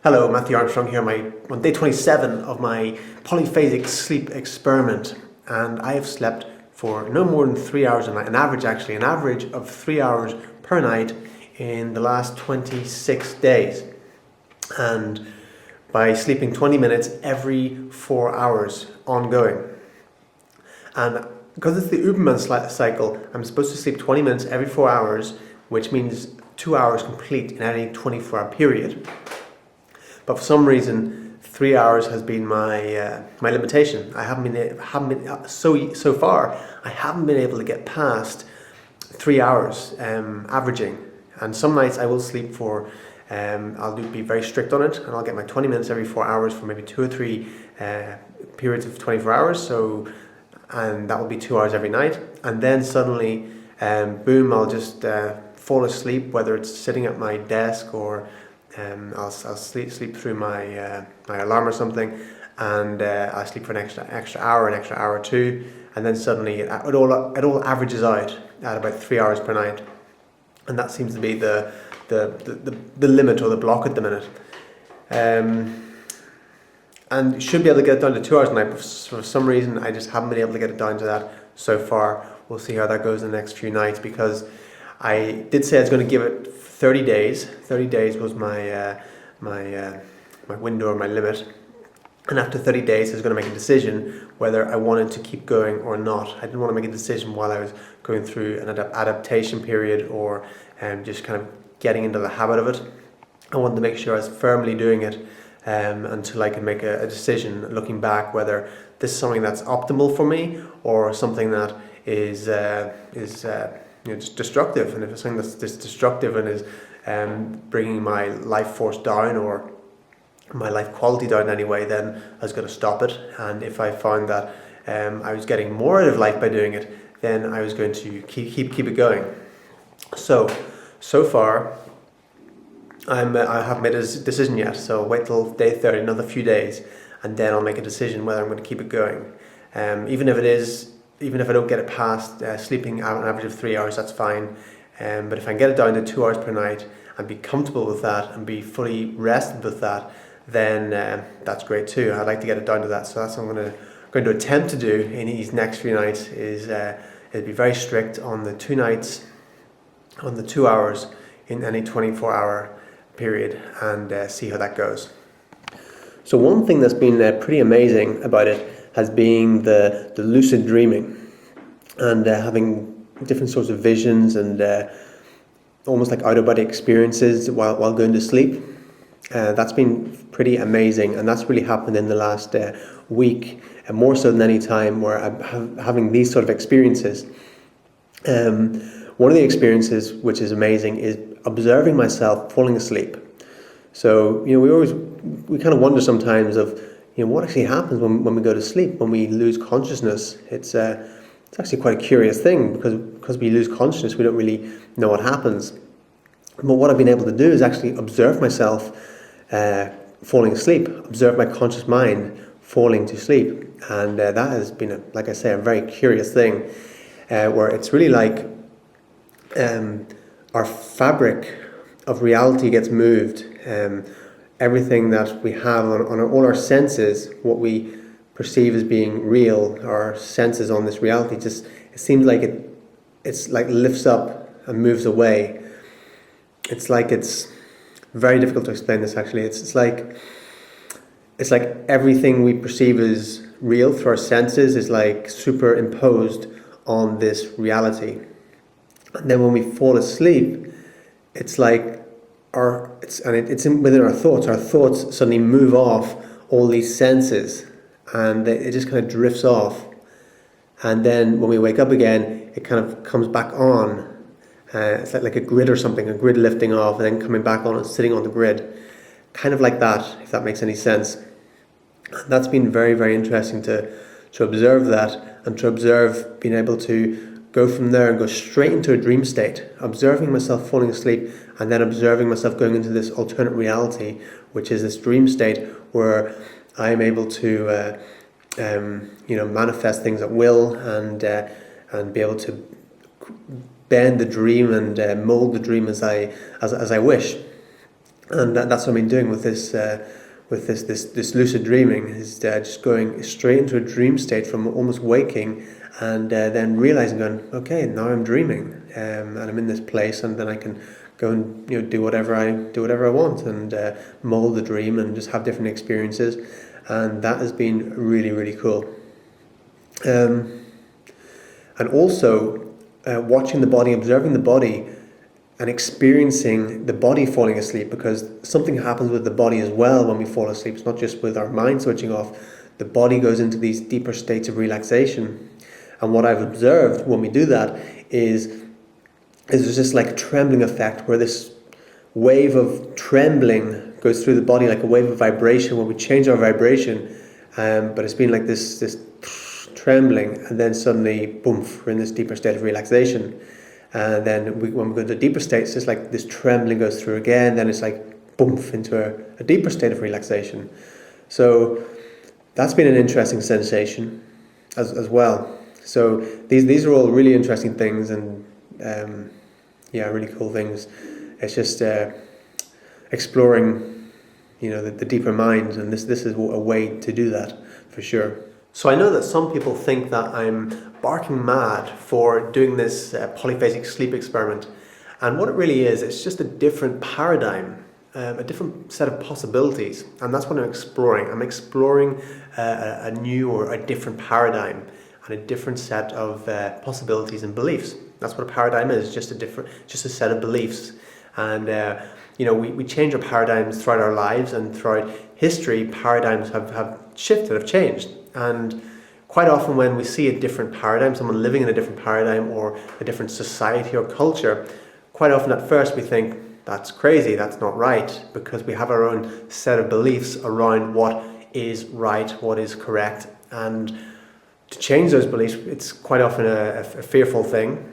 Hello, Matthew Armstrong here on day 27 of my polyphasic sleep experiment, and I have slept for no more than 3 hours a night, an average of 3 hours per night in the last 26 days, and by sleeping 20 minutes every 4 hours ongoing. And because it's the Uberman cycle, I'm supposed to sleep 20 minutes every 4 hours, which means 2 hours complete in any 24-hour period. But for some reason, 3 hours has been my limitation. I haven't been so far. I haven't been able to get past 3 hours averaging. And some nights I will sleep for. I'll be very strict on it, and I'll get my 20 minutes every 4 hours for maybe 2 or 3 periods of 24 hours. And that will be 2 hours every night. And then suddenly, boom! I'll just fall asleep, whether it's sitting at my desk or I'll sleep through my alarm or something, and I sleep for an extra hour, an extra hour or two, and then suddenly it all averages out at about 3 hours per night, and that seems to be the limit or the block at the minute. And should be able to get it down to 2 hours a night, but for some reason I just haven't been able to get it down to that so far. We'll see how that goes in the next few nights, because I did say I was going to give it 30 days. 30 days was my window or my limit. And after 30 days, I was going to make a decision whether I wanted to keep going or not. I didn't want to make a decision while I was going through an adaptation period or just kind of getting into the habit of it. I wanted to make sure I was firmly doing it until I could make a decision, looking back, whether this is something that's optimal for me or something that is just destructive. And if it's something that's destructive and is bringing my life force down or my life quality down anyway, then I was going to stop it. And if I found that I was getting more out of life by doing it, then I was going to keep it going. So far, I haven't made a decision yet. So I'll wait till day 30, another few days, and then I'll make a decision whether I'm going to keep it going. Even if I don't get it past sleeping an average of 3 hours, that's fine. But if I can get it down to 2 hours per night and be comfortable with that and be fully rested with that, then that's great too. I'd like to get it down to that. So that's what I'm going to attempt to do in these next few nights, is be very strict on the 2 nights, on the 2 hours in any 24-hour period, and see how that goes. So one thing that's been pretty amazing about it has been the lucid dreaming, and having different sorts of visions and almost like out-of-body experiences while going to sleep. That's been pretty amazing, and that's really happened in the last week, and more so than any time where I'm having these sort of experiences. One of the experiences which is amazing is observing myself falling asleep. So we kind of wonder sometimes of what actually happens when we go to sleep, when we lose consciousness. It's actually quite a curious thing, because we lose consciousness, we don't really know what happens. But what I've been able to do is actually observe myself falling asleep, observe my conscious mind falling to sleep, and that has been, like I say, a very curious thing, where it's really like our fabric of reality gets moved. Everything that we have on all our senses, what we perceive as being real, our senses on this reality, it seems like it's like lifts up and moves away. It's very difficult to explain this actually. It's like everything we perceive as real through our senses is like superimposed on this reality. And then when we fall asleep, it's like within our thoughts. Our thoughts suddenly move off all these senses, and it just kind of drifts off. And then when we wake up again, it kind of comes back on. It's like a grid or something, a grid lifting off and then coming back on and sitting on the grid. Kind of like that, if that makes any sense. That's been very, very interesting to observe that, and to observe being able to go from there and go straight into a dream state, observing myself falling asleep, and then observing myself going into this alternate reality, which is this dream state where I'm able to manifest things at will, and be able to bend the dream and mold the dream as I wish. And that's what I've been doing with this lucid dreaming, is just going straight into a dream state from almost waking, and then realizing, going, okay, now I'm dreaming, and I'm in this place, and then I can go and do whatever I want, and mold the dream and just have different experiences, and that has been really, really cool. And also watching the body, observing the body, and experiencing the body falling asleep, because something happens with the body as well when we fall asleep. It's not just with our mind switching off. The body goes into these deeper states of relaxation. And what I've observed when we do that is there's this like trembling effect, where this wave of trembling goes through the body like a wave of vibration, where we change our vibration. But it's been like this trembling, and then suddenly, boom, we're in this deeper state of relaxation. And then when we go to deeper states, it's like this trembling goes through again, then it's like boom, into a deeper state of relaxation. So that's been an interesting sensation as well. So these are all really interesting things, and really cool things. It's just exploring, the deeper mind, and this is a way to do that for sure. So I know that some people think that I'm barking mad for doing this polyphasic sleep experiment, and what it really is, it's just a different paradigm, a different set of possibilities, and that's what I'm exploring. I'm exploring a new or a different paradigm and a different set of possibilities and beliefs. That's what a paradigm is, just a set of beliefs. And we change our paradigms throughout our lives, and throughout history, paradigms have shifted, have changed. And quite often when we see a different paradigm, someone living in a different paradigm or a different society or culture, quite often at first we think, that's crazy, that's not right, because we have our own set of beliefs around what is right, what is correct. And to change those beliefs, it's quite often a fearful thing.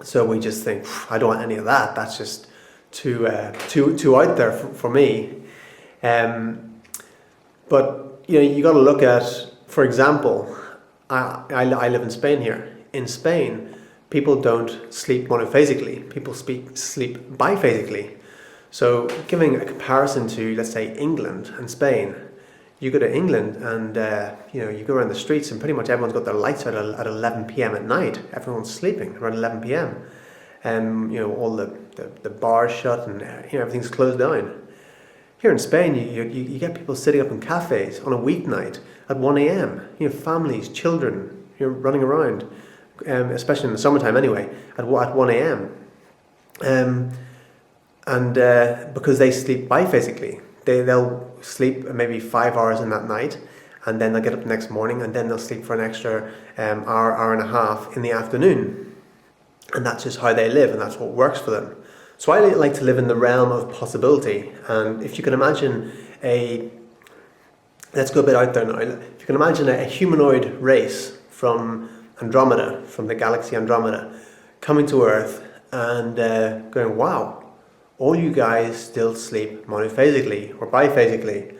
So we just think, I don't want any of that, that's just too out there for me. But you got to look at, for example, I live in Spain here. In Spain, people don't sleep monophasically. People sleep biphasically. So giving a comparison to, let's say, England and Spain, you go to England and you go around the streets and pretty much everyone's got their lights out at 11 p.m. at night. Everyone's sleeping around 11 p.m. All the bars shut, and everything's closed down. Here in Spain, you get people sitting up in cafes on a weeknight at 1 a.m. Families, children, running around, especially in the summertime anyway, at 1 a.m. Because they sleep biphasically. They'll sleep maybe 5 hours in that night, and then they'll get up the next morning, and then they'll sleep for an extra hour and a half in the afternoon. And that's just how they live, and that's what works for them. So I like to live in the realm of possibility. And if you can imagine let's go a bit out there now. If you can imagine a humanoid race from Andromeda, from the galaxy Andromeda, coming to Earth and going, wow, all you guys still sleep monophasically or biphasically.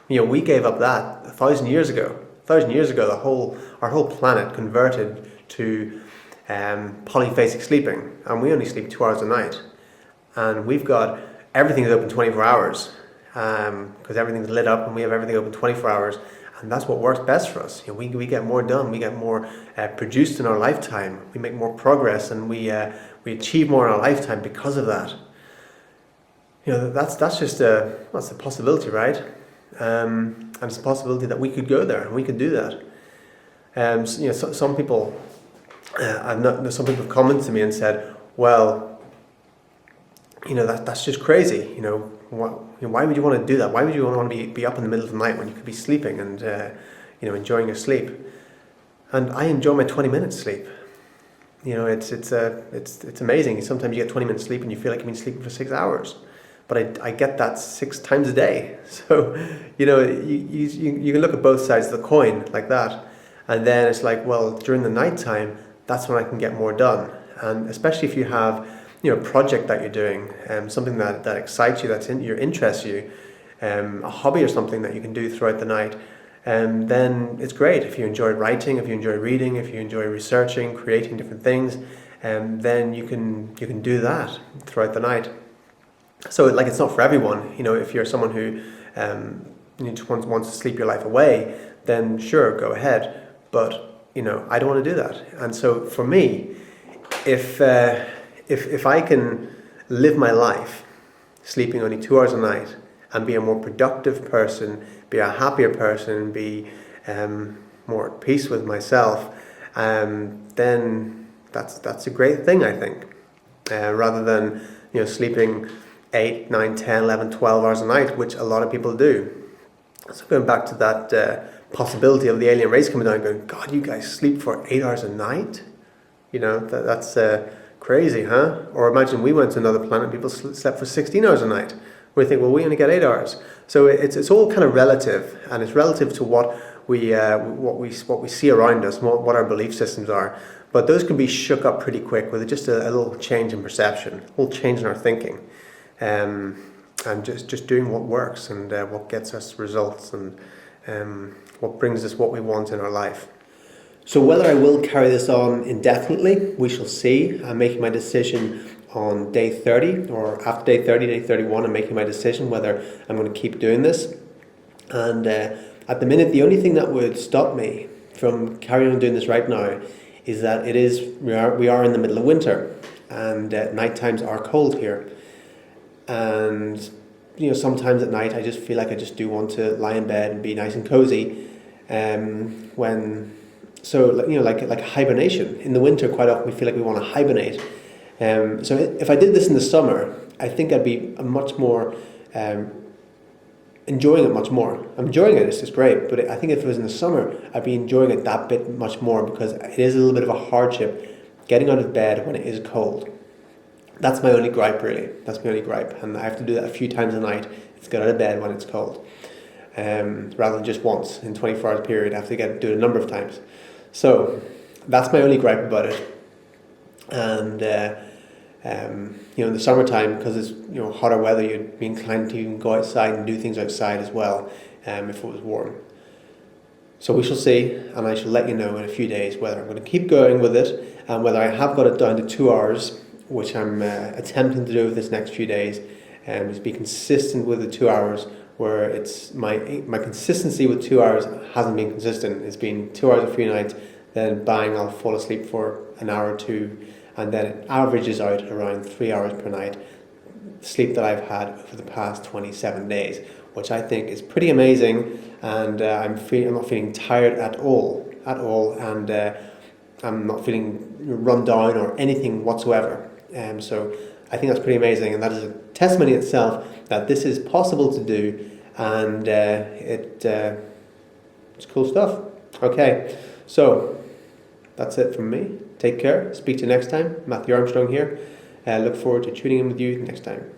We gave up that 1,000 years ago. 1,000 years ago, our whole planet converted to polyphasic sleeping, and we only sleep 2 hours a night. And we've got everything is open 24 hours because everything's lit up, and we have everything open 24 hours, and that's what works best for us. We get more done, we get more produced in our lifetime, we make more progress, and we achieve more in our lifetime because of that. That's just that's a possibility, right? And it's a possibility that we could go there and we could do that. Some people, some people have commented to me and said, well, that's just crazy. Why would you want to do that? Why would you want to be up in the middle of the night when you could be sleeping and enjoying your sleep? And I enjoy my 20-minute sleep. It's amazing. Sometimes you get 20 minutes sleep and you feel like you've been sleeping for 6 hours. But I get that 6 times a day. So you can look at both sides of the coin like that. And then it's like, well, during the night time, that's when I can get more done. And especially if you have a project that you're doing, something that excites you, interests you, a hobby or something that you can do throughout the night, then it's great. If you enjoy writing, if you enjoy reading, if you enjoy researching, creating different things, then you can do that throughout the night. So like it's not for everyone. If you're someone who just wants to sleep your life away, then sure, go ahead. But I don't want to do that. And so for me, if I can live my life sleeping only 2 hours a night and be a more productive person, be a happier person, be more at peace with myself, then that's a great thing, I think. Rather than sleeping 8, 9, 10, 11, 12 hours a night, which a lot of people do. So going back to that possibility of the alien race coming down and going, God, you guys sleep for 8 hours a night? That's crazy, huh? Or imagine we went to another planet and people slept for 16 hours a night. We think, well, we only get 8 hours. So it's all kind of relative, and it's relative to what we see around us, what our belief systems are. But those can be shook up pretty quick with just a little change in perception, a little change in our thinking, and just doing what works and what gets us results and what brings us what we want in our life. So whether I will carry this on indefinitely, we shall see. I'm making my decision on day 30, or after day 30, day 31, I'm making my decision whether I'm going to keep doing this. And at the minute, the only thing that would stop me from carrying on doing this right now is that we are in the middle of winter, and night times are cold here. And sometimes at night I just feel like I just do want to lie in bed and be nice and cozy. Like hibernation in the winter, quite often we feel like we want to hibernate. So if I did this in the summer, I think I'd be much more enjoying it much more. I'm enjoying it, it's just great, but I think if it was in the summer, I'd be enjoying it that bit much more, because it is a little bit of a hardship getting out of bed when it is cold. That's my only gripe, really. That's my only gripe, and I have to do that a few times a night. It's get out of bed when it's cold, rather than just once in 24 hours period. I have to do it a number of times. So that's my only gripe about it. And in the summertime, because it's hotter weather, you'd be inclined to even go outside and do things outside as well, if it was warm. So we shall see, and I shall let you know in a few days whether I'm going to keep going with it, and whether I have got it down to 2 hours, which I'm attempting to do with this next few days, and is be consistent with the 2 hours. Where it's my consistency with 2 hours hasn't been consistent. It's been 2 hours a few nights, then bang, I'll fall asleep for an hour or two, and then it averages out around 3 hours per night sleep that I've had over the past 27 days, which I think is pretty amazing. And I'm not feeling tired at all, and I'm not feeling run down or anything whatsoever. So I think that's pretty amazing, and that is a testimony itself that this is possible to do, and it's cool stuff. Okay, so that's it from me. Take care. Speak to you next time. Matthew Armstrong here. Look forward to tuning in with you next time.